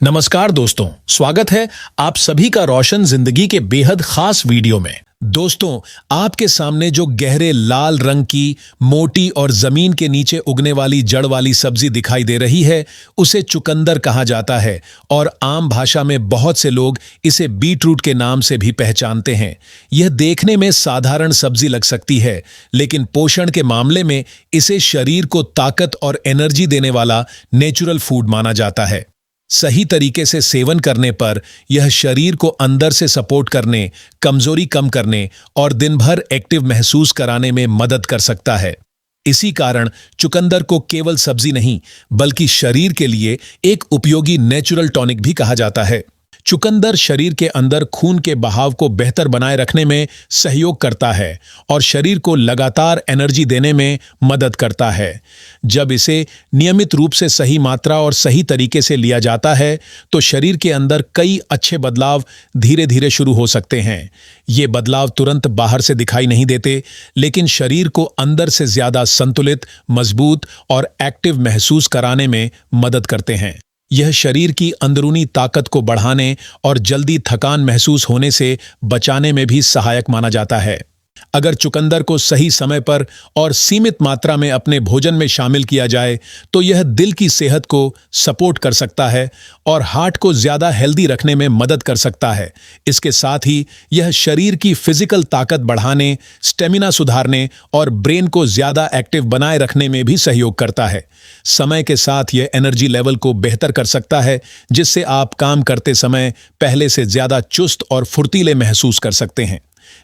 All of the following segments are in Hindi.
नमस्कार दोस्तों, स्वागत है आप सभी का रोशन जिंदगी के बेहद खास वीडियो में। दोस्तों, आपके सामने जो गहरे लाल रंग की मोटी और जमीन के नीचे उगने वाली जड़ वाली सब्जी दिखाई दे रही है, उसे चुकंदर कहा जाता है और आम भाषा में बहुत से लोग इसे बीटरूट के नाम से भी पहचानते हैं। यह देखने में साधारण सब्जी लग सकती है, लेकिन पोषण के मामले में इसे शरीर को ताकत और एनर्जी देने वाला नेचुरल फूड माना जाता है। सही तरीके से सेवन करने पर यह शरीर को अंदर से सपोर्ट करने, कमजोरी कम करने और दिन भर एक्टिव महसूस कराने में मदद कर सकता है। इसी कारण चुकंदर को केवल सब्जी नहीं, बल्कि शरीर के लिए एक उपयोगी नेचुरल टॉनिक भी कहा जाता है। चुकंदर शरीर के अंदर खून के बहाव को बेहतर बनाए रखने में सहयोग करता है और शरीर को लगातार एनर्जी देने में मदद करता है। जब इसे नियमित रूप से सही मात्रा और सही तरीके से लिया जाता है, तो शरीर के अंदर कई अच्छे बदलाव धीरे धीरे शुरू हो सकते हैं। ये बदलाव तुरंत बाहर से दिखाई नहीं देते, लेकिन शरीर को अंदर से ज्यादा संतुलित, मजबूत और एक्टिव महसूस कराने में मदद करते हैं। यह शरीर की अंदरूनी ताकत को बढ़ाने और जल्दी थकान महसूस होने से बचाने में भी सहायक माना जाता है। अगर चुकंदर को सही समय पर और सीमित मात्रा में अपने भोजन में शामिल किया जाए, तो यह दिल की सेहत को सपोर्ट कर सकता है और हार्ट को ज्यादा हेल्दी रखने में मदद कर सकता है। इसके साथ ही यह शरीर की फिजिकल ताकत बढ़ाने, स्टेमिना सुधारने और ब्रेन को ज्यादा एक्टिव बनाए रखने में भी सहयोग करता है। समय के साथ यह एनर्जी लेवल को बेहतर कर सकता है, जिससे आप काम करते समय पहले से ज्यादा चुस्त और फुर्तीले महसूस कर सकते हैं।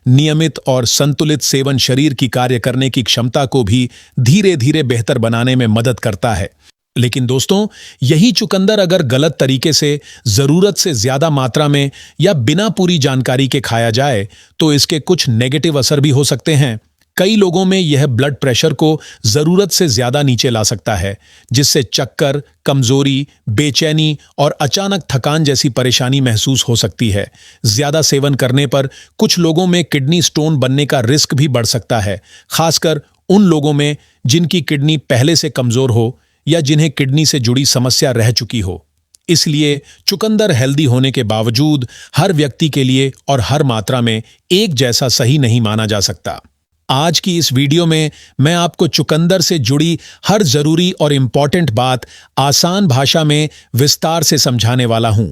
नियमित और संतुलित सेवन शरीर की कार्य करने की क्षमता को भी धीरे धीरे बेहतर बनाने में मदद करता है। लेकिन दोस्तों, यही चुकंदर अगर गलत तरीके से, जरूरत से ज्यादा मात्रा में या बिना पूरी जानकारी के खाया जाए, तो इसके कुछ नेगेटिव असर भी हो सकते हैं। कई लोगों में यह ब्लड प्रेशर को जरूरत से ज्यादा नीचे ला सकता है, जिससे चक्कर, कमजोरी, बेचैनी और अचानक थकान जैसी परेशानी महसूस हो सकती है। ज्यादा सेवन करने पर कुछ लोगों में किडनी स्टोन बनने का रिस्क भी बढ़ सकता है, खासकर उन लोगों में जिनकी किडनी पहले से कमजोर हो या जिन्हें किडनी से जुड़ी समस्या रह चुकी हो। इसलिए चुकंदर हेल्दी होने के बावजूद हर व्यक्ति के लिए और हर मात्रा में एक जैसा सही नहीं माना जा सकता। आज की इस वीडियो में मैं आपको चुकंदर से जुड़ी हर जरूरी और इम्पॉर्टेंट बात आसान भाषा में विस्तार से समझाने वाला हूं।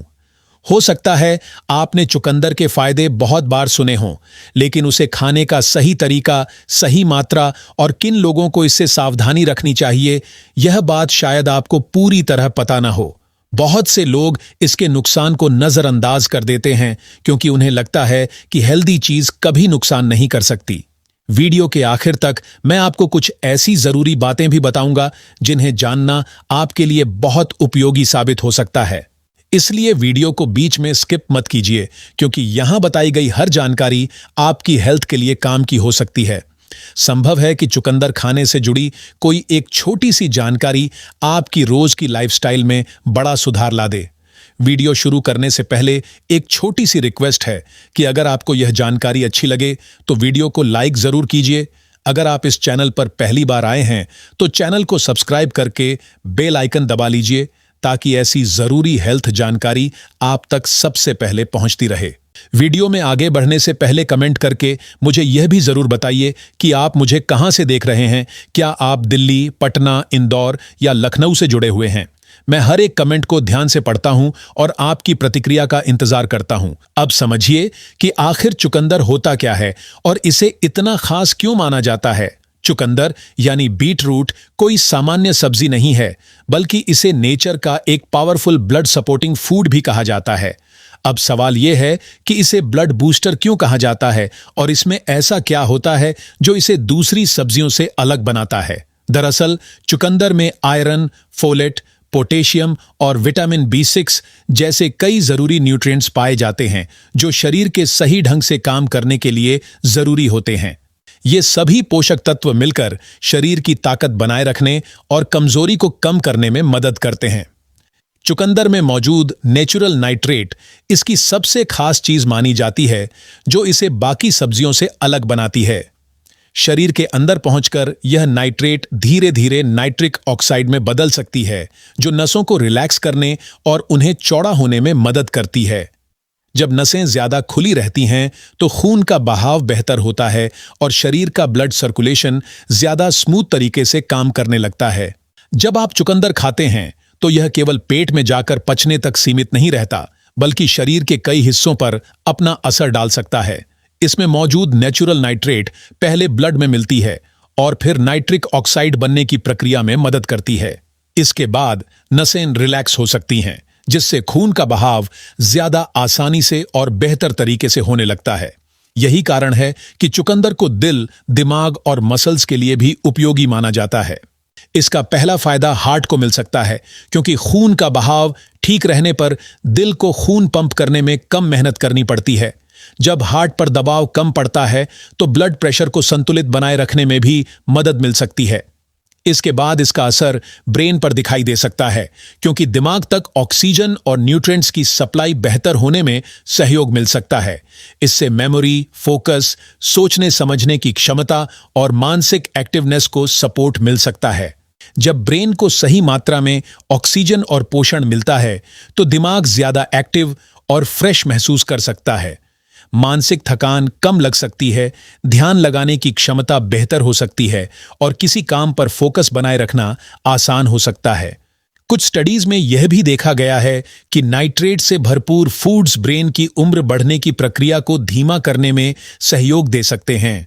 हो सकता है आपने चुकंदर के फायदे बहुत बार सुने हों, लेकिन उसे खाने का सही तरीका, सही मात्रा और किन लोगों को इससे सावधानी रखनी चाहिए, यह बात शायद आपको पूरी तरह पता ना हो। बहुत से लोग इसके नुकसान को नजरअंदाज कर देते हैं, क्योंकि उन्हें लगता है कि हेल्दी चीज कभी नुकसान नहीं कर सकती। वीडियो के आखिर तक मैं आपको कुछ ऐसी जरूरी बातें भी बताऊंगा जिन्हें जानना आपके लिए बहुत उपयोगी साबित हो सकता है। इसलिए वीडियो को बीच में स्किप मत कीजिए, क्योंकि यहां बताई गई हर जानकारी आपकी हेल्थ के लिए काम की हो सकती है। संभव है कि चुकंदर खाने से जुड़ी कोई एक छोटी सी जानकारी आपकी रोज की लाइफस्टाइल में बड़ा सुधार ला दे। वीडियो शुरू करने से पहले एक छोटी सी रिक्वेस्ट है कि अगर आपको यह जानकारी अच्छी लगे तो वीडियो को लाइक जरूर कीजिए। अगर आप इस चैनल पर पहली बार आए हैं तो चैनल को सब्सक्राइब करके बेल आइकन दबा लीजिए, ताकि ऐसी जरूरी हेल्थ जानकारी आप तक सबसे पहले पहुंचती रहे। वीडियो में आगे बढ़ने से पहले कमेंट करके मुझे यह भी जरूर बताइए कि आप मुझे कहां से देख रहे हैं। क्या आप दिल्ली, पटना, इंदौर या लखनऊ से जुड़े हुए हैं? मैं हर एक कमेंट को ध्यान से पढ़ता हूं और आपकी प्रतिक्रिया का इंतजार करता हूं। अब समझिए कि आखिर चुकंदर होता क्या है और इसे इतना खास क्यों माना जाता है। चुकंदर यानी बीटरूट कोई सामान्य सब्जी नहीं है, बल्कि इसे नेचर का एक पावरफुल ब्लड सपोर्टिंग फूड भी कहा जाता है। अब सवाल यह है कि इसे ब्लड बूस्टर क्यों कहा जाता है और इसमें ऐसा क्या होता है जो इसे दूसरी सब्जियों से अलग बनाता है। दरअसल चुकंदर में आयरन, फोलेट, पोटेशियम और विटामिन B6 जैसे कई जरूरी न्यूट्रिएंट्स पाए जाते हैं, जो शरीर के सही ढंग से काम करने के लिए जरूरी होते हैं। ये सभी पोषक तत्व मिलकर शरीर की ताकत बनाए रखने और कमजोरी को कम करने में मदद करते हैं। चुकंदर में मौजूद नेचुरल नाइट्रेट इसकी सबसे खास चीज मानी जाती है, जो इसे बाकी सब्जियों से अलग बनाती है। शरीर के अंदर पहुंचकर यह नाइट्रेट धीरे धीरे नाइट्रिक ऑक्साइड में बदल सकती है, जो नसों को रिलैक्स करने और उन्हें चौड़ा होने में मदद करती है। जब नसें ज्यादा खुली रहती हैं तो खून का बहाव बेहतर होता है और शरीर का ब्लड सर्कुलेशन ज्यादा स्मूथ तरीके से काम करने लगता है। जब आप चुकंदर खाते हैं तो यह केवल पेट में जाकर पचने तक सीमित नहीं रहता, बल्कि शरीर के कई हिस्सों पर अपना असर डाल सकता है। इसमें मौजूद नेचुरल नाइट्रेट पहले ब्लड में मिलती है और फिर नाइट्रिक ऑक्साइड बनने की प्रक्रिया में मदद करती है। इसके बाद नसें रिलैक्स हो सकती हैं, जिससे खून का बहाव ज्यादा आसानी से और बेहतर तरीके से होने लगता है। यही कारण है कि चुकंदर को दिल, दिमाग और मसल्स के लिए भी उपयोगी माना जाता है। इसका पहला फायदा हार्ट को मिल सकता है, क्योंकि खून का बहाव ठीक रहने पर दिल को खून पंप करने में कम मेहनत करनी पड़ती है। जब हार्ट पर दबाव कम पड़ता है तो ब्लड प्रेशर को संतुलित बनाए रखने में भी मदद मिल सकती है। इसके बाद इसका असर ब्रेन पर दिखाई दे सकता है, क्योंकि दिमाग तक ऑक्सीजन और न्यूट्रिएंट्स की सप्लाई बेहतर होने में सहयोग मिल सकता है। इससे मेमोरी, फोकस, सोचने समझने की क्षमता और मानसिक एक्टिवनेस को सपोर्ट मिल सकता है। जब ब्रेन को सही मात्रा में ऑक्सीजन और पोषण मिलता है तो दिमाग ज्यादा एक्टिव और फ्रेश महसूस कर सकता है। मानसिक थकान कम लग सकती है, ध्यान लगाने की क्षमता बेहतर हो सकती है और किसी काम पर फोकस बनाए रखना आसान हो सकता है। कुछ स्टडीज में यह भी देखा गया है कि नाइट्रेट से भरपूर फूड्स ब्रेन की उम्र बढ़ने की प्रक्रिया को धीमा करने में सहयोग दे सकते हैं।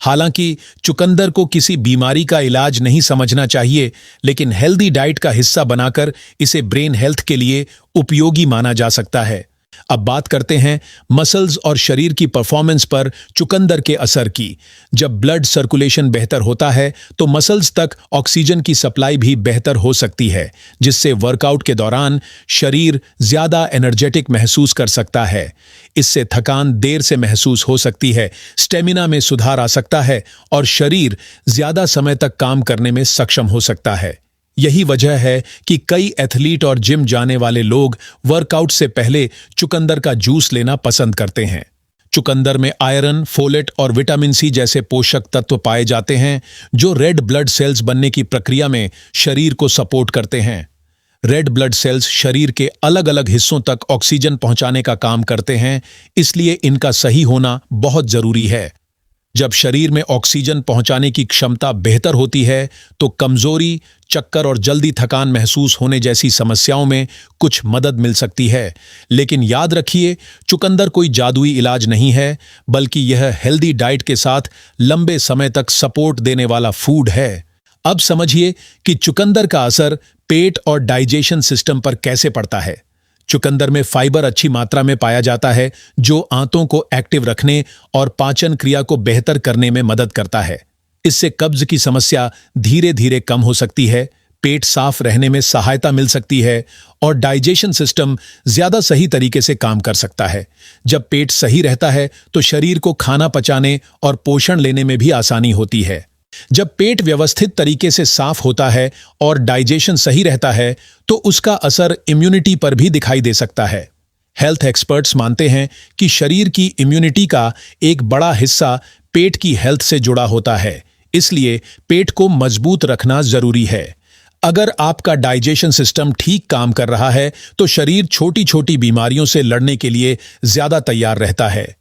हालांकि चुकंदर को किसी बीमारी का इलाज नहीं समझना चाहिए, लेकिन हेल्दी डाइट का हिस्सा बनाकर इसे ब्रेन हेल्थ के लिए उपयोगी माना जा सकता है। अब बात करते हैं मसल्स और शरीर की परफॉर्मेंस पर चुकंदर के असर की। जब ब्लड सर्कुलेशन बेहतर होता है तो मसल्स तक ऑक्सीजन की सप्लाई भी बेहतर हो सकती है, जिससे वर्कआउट के दौरान शरीर ज्यादा एनर्जेटिक महसूस कर सकता है। इससे थकान देर से महसूस हो सकती है, स्टेमिना में सुधार आ सकता है और शरीर ज्यादा समय तक काम करने में सक्षम हो सकता है। यही वजह है कि कई एथलीट और जिम जाने वाले लोग वर्कआउट से पहले चुकंदर का जूस लेना पसंद करते हैं। चुकंदर में आयरन, फोलेट और विटामिन सी जैसे पोषक तत्व पाए जाते हैं, जो रेड ब्लड सेल्स बनने की प्रक्रिया में शरीर को सपोर्ट करते हैं। रेड ब्लड सेल्स शरीर के अलग अलग हिस्सों तक ऑक्सीजन पहुंचाने का काम करते हैं, इसलिए इनका सही होना बहुत जरूरी है। जब शरीर में ऑक्सीजन पहुंचाने की क्षमता बेहतर होती है तो कमजोरी, चक्कर और जल्दी थकान महसूस होने जैसी समस्याओं में कुछ मदद मिल सकती है। लेकिन याद रखिए, चुकंदर कोई जादुई इलाज नहीं है, बल्कि यह हेल्दी डाइट के साथ लंबे समय तक सपोर्ट देने वाला फूड है। अब समझिए कि चुकंदर का असर पेट और डाइजेशन सिस्टम पर कैसे पड़ता है। चुकंदर में फाइबर अच्छी मात्रा में पाया जाता है, जो आंतों को एक्टिव रखने और पाचन क्रिया को बेहतर करने में मदद करता है। इससे कब्ज की समस्या धीरे धीरे कम हो सकती है, पेट साफ रहने में सहायता मिल सकती है और डाइजेशन सिस्टम ज्यादा सही तरीके से काम कर सकता है। जब पेट सही रहता है तो शरीर को खाना पचाने और पोषण लेने में भी आसानी होती है। जब पेट व्यवस्थित तरीके से साफ होता है और डाइजेशन सही रहता है तो उसका असर इम्यूनिटी पर भी दिखाई दे सकता है। हेल्थ एक्सपर्ट्स मानते हैं कि शरीर की इम्यूनिटी का एक बड़ा हिस्सा पेट की हेल्थ से जुड़ा होता है, इसलिए पेट को मजबूत रखना जरूरी है। अगर आपका डाइजेशन सिस्टम ठीक काम कर रहा है तो शरीर छोटी छोटी बीमारियों से लड़ने के लिए ज्यादा तैयार रहता है।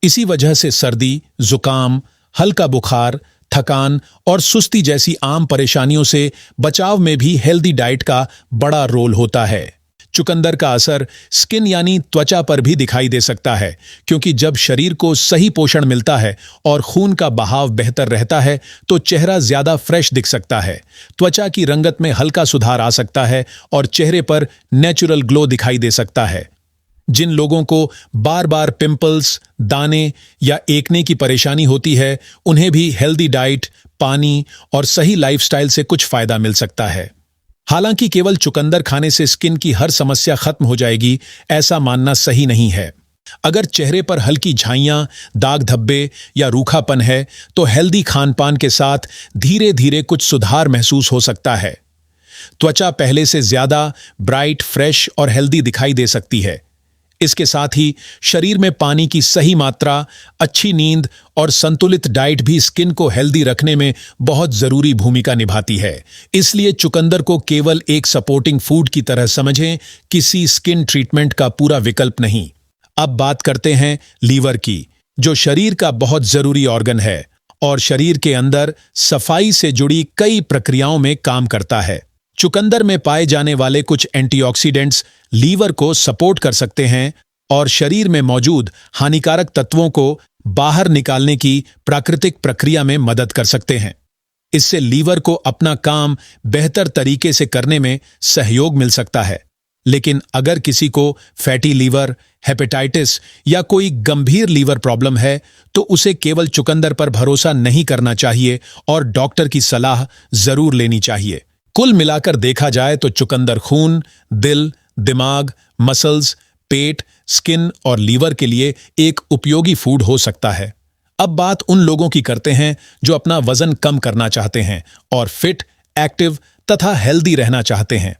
इसी वजह से सर्दी, जुकाम, हल्का बुखार, थकान और सुस्ती जैसी आम परेशानियों से बचाव में भी हेल्दी डाइट का बड़ा रोल होता है। चुकंदर का असर स्किन यानी त्वचा पर भी दिखाई दे सकता है, क्योंकि जब शरीर को सही पोषण मिलता है और खून का बहाव बेहतर रहता है तो चेहरा ज्यादा फ्रेश दिख सकता है। त्वचा की रंगत में हल्का सुधार आ सकता है और चेहरे पर नेचुरल ग्लो दिखाई दे सकता है। जिन लोगों को बार बार पिंपल्स, दाने या एकने की परेशानी होती है, उन्हें भी हेल्दी डाइट, पानी और सही लाइफस्टाइल से कुछ फायदा मिल सकता है। हालांकि केवल चुकंदर खाने से स्किन की हर समस्या खत्म हो जाएगी, ऐसा मानना सही नहीं है। अगर चेहरे पर हल्की झाइयां, दाग धब्बे या रूखापन है तो हेल्दी खानपान के साथ धीरे धीरे कुछ सुधार महसूस हो सकता है। त्वचा पहले से ज्यादा ब्राइट, फ्रेश और हेल्दी दिखाई दे सकती है। इसके साथ ही शरीर में पानी की सही मात्रा, अच्छी नींद और संतुलित डाइट भी स्किन को हेल्दी रखने में बहुत जरूरी भूमिका निभाती है। इसलिए चुकंदर को केवल एक सपोर्टिंग फूड की तरह समझें, किसी स्किन ट्रीटमेंट का पूरा विकल्प नहीं। अब बात करते हैं लीवर की, जो शरीर का बहुत जरूरी ऑर्गन है और शरीर के अंदर सफाई से जुड़ी कई प्रक्रियाओं में काम करता है। चुकंदर में पाए जाने वाले कुछ एंटीऑक्सीडेंट्स लीवर को सपोर्ट कर सकते हैं और शरीर में मौजूद हानिकारक तत्वों को बाहर निकालने की प्राकृतिक प्रक्रिया में मदद कर सकते हैं। इससे लीवर को अपना काम बेहतर तरीके से करने में सहयोग मिल सकता है। लेकिन अगर किसी को फैटी लीवर, हेपेटाइटिस या कोई गंभीर लीवर प्रॉब्लम है तो उसे केवल चुकंदर पर भरोसा नहीं करना चाहिए और डॉक्टर की सलाह जरूर लेनी चाहिए। कुल मिलाकर देखा जाए तो चुकंदर खून, दिल, दिमाग, मसल्स, पेट, स्किन और लीवर के लिए एक उपयोगी फूड हो सकता है। अब बात उन लोगों की करते हैं जो अपना वजन कम करना चाहते हैं और फिट, एक्टिव तथा हेल्दी रहना चाहते हैं।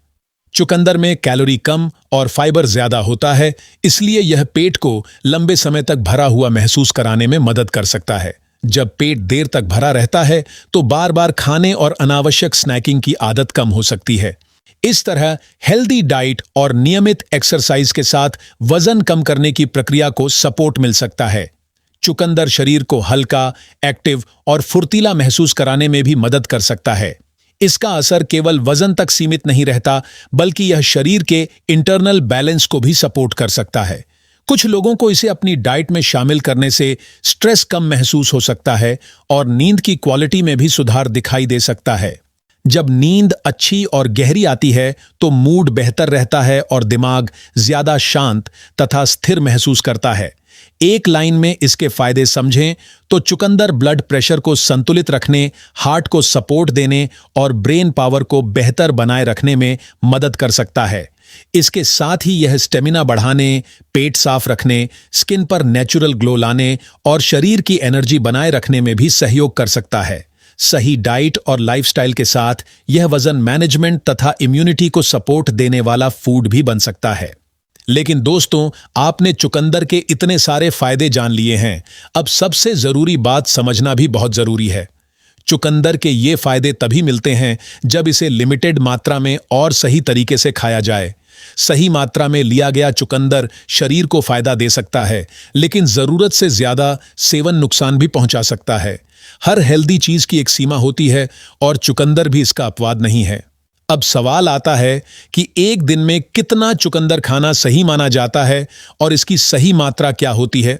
चुकंदर में कैलोरी कम और फाइबर ज्यादा होता है, इसलिए यह पेट को लंबे समय तक भरा हुआ महसूस कराने में मदद कर सकता है। जब पेट देर तक भरा रहता है तो बार बार खाने और अनावश्यक स्नैकिंग की आदत कम हो सकती है। इस तरह हेल्दी डाइट और नियमित एक्सरसाइज के साथ वजन कम करने की प्रक्रिया को सपोर्ट मिल सकता है। चुकंदर शरीर को हल्का, एक्टिव और फुर्तीला महसूस कराने में भी मदद कर सकता है। इसका असर केवल वजन तक सीमित नहीं रहता, बल्कि यह शरीर के इंटरनल बैलेंस को भी सपोर्ट कर सकता है। कुछ लोगों को इसे अपनी डाइट में शामिल करने से स्ट्रेस कम महसूस हो सकता है और नींद की क्वालिटी में भी सुधार दिखाई दे सकता है। जब नींद अच्छी और गहरी आती है तो मूड बेहतर रहता है और दिमाग ज्यादा शांत तथा स्थिर महसूस करता है। एक लाइन में इसके फायदे समझें तो चुकंदर ब्लड प्रेशर को संतुलित रखने, हार्ट को सपोर्ट देने और ब्रेन पावर को बेहतर बनाए रखने में मदद कर सकता है। इसके साथ ही यह स्टेमिना बढ़ाने, पेट साफ रखने, स्किन पर नेचुरल ग्लो लाने और शरीर की एनर्जी बनाए रखने में भी सहयोग कर सकता है। सही डाइट और लाइफस्टाइल के साथ यह वजन मैनेजमेंट तथा इम्यूनिटी को सपोर्ट देने वाला फूड भी बन सकता है। लेकिन दोस्तों, आपने चुकंदर के इतने सारे फायदे जान लिए हैं, अब सबसे जरूरी बात समझना भी बहुत जरूरी है। चुकंदर के ये फायदे तभी मिलते हैं जब इसे लिमिटेड मात्रा में और सही तरीके से खाया जाए। सही मात्रा में लिया गया चुकंदर शरीर को फायदा दे सकता है, लेकिन जरूरत से ज्यादा सेवन नुकसान भी पहुंचा सकता है। हर हेल्दी चीज की एक सीमा होती है और चुकंदर भी इसका अपवाद नहीं है। अब सवाल आता है कि एक दिन में कितना चुकंदर खाना सही माना जाता है और इसकी सही मात्रा क्या होती है।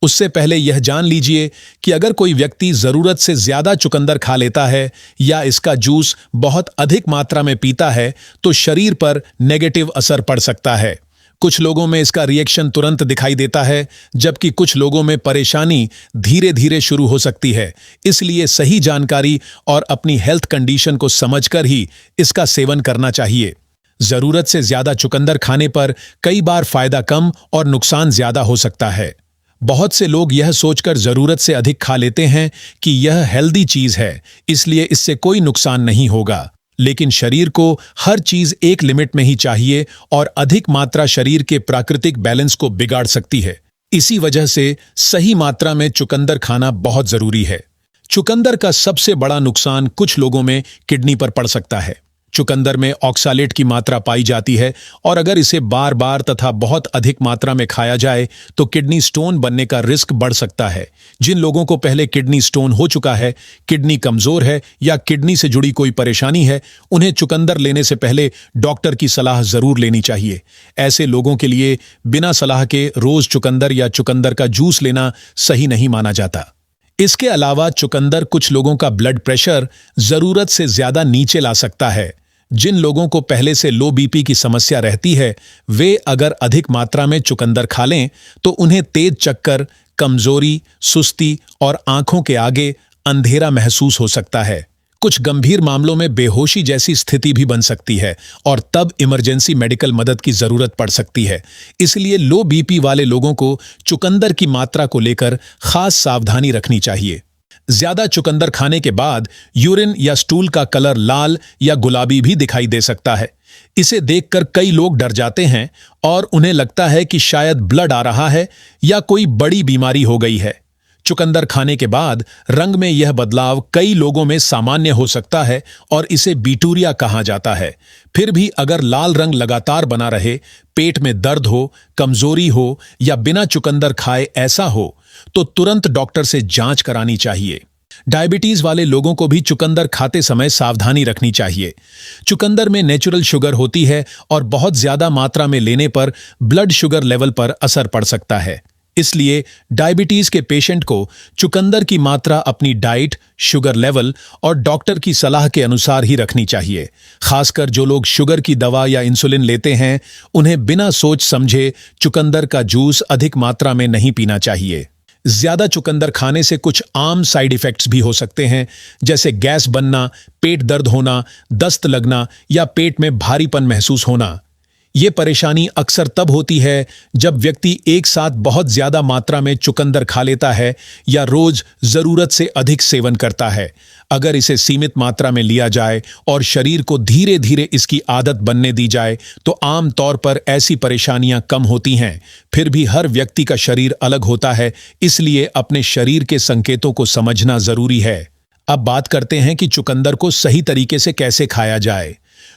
उससे पहले यह जान लीजिए कि अगर कोई व्यक्ति जरूरत से ज्यादा चुकंदर खा लेता है या इसका जूस बहुत अधिक मात्रा में पीता है तो शरीर पर नेगेटिव असर पड़ सकता है। कुछ लोगों में इसका रिएक्शन तुरंत दिखाई देता है, जबकि कुछ लोगों में परेशानी धीरे धीरे शुरू हो सकती है। इसलिए सही जानकारी और अपनी हेल्थ कंडीशन को समझकर ही इसका सेवन करना चाहिए। जरूरत से ज्यादा चुकंदर खाने पर कई बार फायदा कम और नुकसान ज्यादा हो सकता है। बहुत से लोग यह सोचकर जरूरत से अधिक खा लेते हैं कि यह हेल्दी चीज है, इसलिए इससे कोई नुकसान नहीं होगा। लेकिन शरीर को हर चीज एक लिमिट में ही चाहिए और अधिक मात्रा शरीर के प्राकृतिक बैलेंस को बिगाड़ सकती है। इसी वजह से सही मात्रा में चुकंदर खाना बहुत जरूरी है। चुकंदर का सबसे बड़ा नुकसान कुछ लोगों में किडनी पर पड़ सकता है। चुकंदर में ऑक्सालेट की मात्रा पाई जाती है और अगर इसे बार बार तथा बहुत अधिक मात्रा में खाया जाए तो किडनी स्टोन बनने का रिस्क बढ़ सकता है। जिन लोगों को पहले किडनी स्टोन हो चुका है, किडनी कमजोर है या किडनी से जुड़ी कोई परेशानी है, उन्हें चुकंदर लेने से पहले डॉक्टर की सलाह जरूर लेनी चाहिए। ऐसे लोगों के लिए बिना सलाह के रोज चुकंदर या चुकंदर का जूस लेना सही नहीं माना जाता। इसके अलावा चुकंदर कुछ लोगों का ब्लड प्रेशर जरूरत से ज्यादा नीचे ला सकता है। जिन लोगों को पहले से लो बीपी की समस्या रहती है, वे अगर अधिक मात्रा में चुकंदर खा लें तो उन्हें तेज चक्कर, कमजोरी, सुस्ती और आंखों के आगे अंधेरा महसूस हो सकता है। कुछ गंभीर मामलों में बेहोशी जैसी स्थिति भी बन सकती है और तब इमरजेंसी मेडिकल मदद की जरूरत पड़ सकती है। इसलिए लो बीपी वाले लोगों को चुकंदर की मात्रा को लेकर खास सावधानी रखनी चाहिए। ज्यादा चुकंदर खाने के बाद यूरिन या स्टूल का कलर लाल या गुलाबी भी दिखाई दे सकता है। इसे देखकर कई लोग डर जाते हैं और उन्हें लगता है कि शायद ब्लड आ रहा है या कोई बड़ी बीमारी हो गई है। चुकंदर खाने के बाद रंग में यह बदलाव कई लोगों में सामान्य हो सकता है और इसे बीटूरिया कहा जाता है। फिर भी अगर लाल रंग लगातार बना रहे, पेट में दर्द हो, कमजोरी हो या बिना चुकंदर खाए ऐसा हो, तो तुरंत डॉक्टर से जांच करानी चाहिए। डायबिटीज वाले लोगों को भी चुकंदर खाते समय सावधानी रखनी चाहिए। चुकंदर में नेचुरल शुगर होती है और बहुत ज्यादा मात्रा में लेने पर ब्लड शुगर लेवल पर असर पड़ सकता है। इसलिए डायबिटीज के पेशेंट को चुकंदर की मात्रा अपनी डाइट, शुगर लेवल और डॉक्टर की सलाह के अनुसार ही रखनी चाहिए। खासकर जो लोग शुगर की दवा या इंसुलिन लेते हैं, उन्हें बिना सोच समझे चुकंदर का जूस अधिक मात्रा में नहीं पीना चाहिए। ज्यादा चुकंदर खाने से कुछ आम साइड इफेक्ट्स भी हो सकते हैं, जैसे गैस बनना, पेट दर्द होना, दस्त लगना या पेट में भारीपन महसूस होना। ये परेशानी अक्सर तब होती है जब व्यक्ति एक साथ बहुत ज्यादा मात्रा में चुकंदर खा लेता है या रोज जरूरत से अधिक सेवन करता है। अगर इसे सीमित मात्रा में लिया जाए और शरीर को धीरे धीरे इसकी आदत बनने दी जाए तो आम तौर पर ऐसी परेशानियां कम होती हैं। फिर भी हर व्यक्ति का शरीर अलग होता है, इसलिए अपने शरीर के संकेतों को समझना जरूरी है। अब बात करते हैं कि चुकंदर को सही तरीके से कैसे खाया जाए।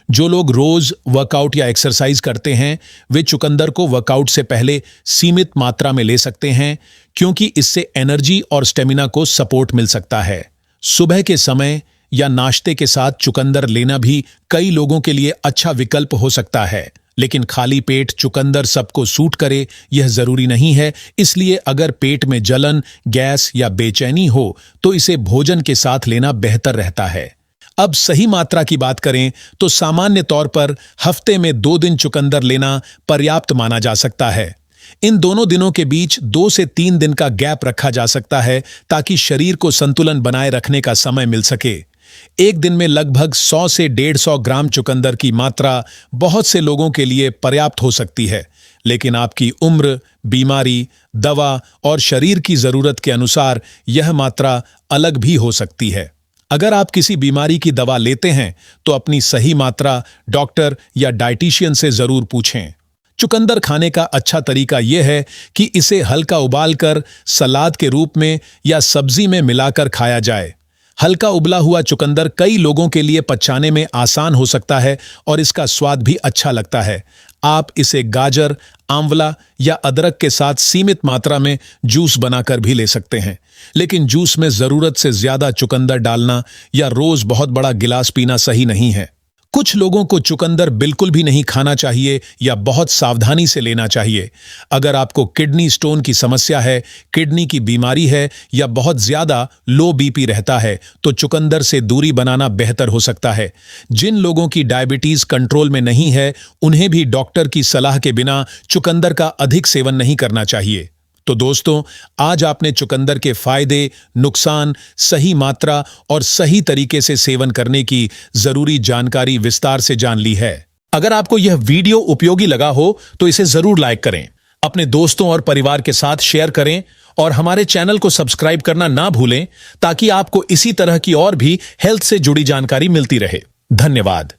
जो लोग रोज वर्कआउट या एक्सरसाइज करते हैं, वे चुकंदर को वर्कआउट से पहले सीमित मात्रा में ले सकते हैं, क्योंकि इससे एनर्जी और स्टेमिना को सपोर्ट मिल सकता है। सुबह के समय या नाश्ते के साथ चुकंदर लेना भी कई लोगों के लिए अच्छा विकल्प हो सकता है, लेकिन खाली पेट चुकंदर सबको सूट करे यह जरूरी नहीं है। इसलिए अगर पेट में जलन, गैस या बेचैनी हो तो इसे भोजन के साथ लेना बेहतर रहता है। अब सही मात्रा की बात करें तो सामान्य तौर पर हफ्ते में 2 दिन चुकंदर लेना पर्याप्त माना जा सकता है। इन दोनों दिनों के बीच 2 से 3 दिन का गैप रखा जा सकता है ताकि शरीर को संतुलन बनाए रखने का समय मिल सके। एक दिन में लगभग 100 से 150 ग्राम चुकंदर की मात्रा बहुत से लोगों के लिए पर्याप्त हो सकती है, लेकिन आपकी उम्र, बीमारी, दवा और शरीर की जरूरत के अनुसार यह मात्रा अलग भी हो सकती है। अगर आप किसी बीमारी की दवा लेते हैं तो अपनी सही मात्रा डॉक्टर या डाइटिशियन से जरूर पूछें। चुकंदर खाने का अच्छा तरीका यह है कि इसे हल्का उबालकर सलाद के रूप में या सब्जी में मिलाकर खाया जाए। हल्का उबला हुआ चुकंदर कई लोगों के लिए पचाने में आसान हो सकता है और इसका स्वाद भी अच्छा लगता है। आप इसे गाजर, आंवला या अदरक के साथ सीमित मात्रा में जूस बनाकर भी ले सकते हैं, लेकिन जूस में जरूरत से ज्यादा चुकंदर डालना या रोज बहुत बड़ा गिलास पीना सही नहीं है। कुछ लोगों को चुकंदर बिल्कुल भी नहीं खाना चाहिए या बहुत सावधानी से लेना चाहिए। अगर आपको किडनी स्टोन की समस्या है, किडनी की बीमारी है या बहुत ज्यादा लो बीपी रहता है तो चुकंदर से दूरी बनाना बेहतर हो सकता है। जिन लोगों की डायबिटीज कंट्रोल में नहीं है, उन्हें भी डॉक्टर की सलाह के बिना चुकंदर का अधिक सेवन नहीं करना चाहिए। तो दोस्तों, आज आपने चुकंदर के फायदे, नुकसान, सही मात्रा और सही तरीके से सेवन करने की जरूरी जानकारी विस्तार से जान ली है। अगर आपको यह वीडियो उपयोगी लगा हो तो इसे जरूर लाइक करें, अपने दोस्तों और परिवार के साथ शेयर करें और हमारे चैनल को सब्सक्राइब करना ना भूलें ताकि आपको इसी तरह की और भी हेल्थ से जुड़ी जानकारी मिलती रहे। धन्यवाद।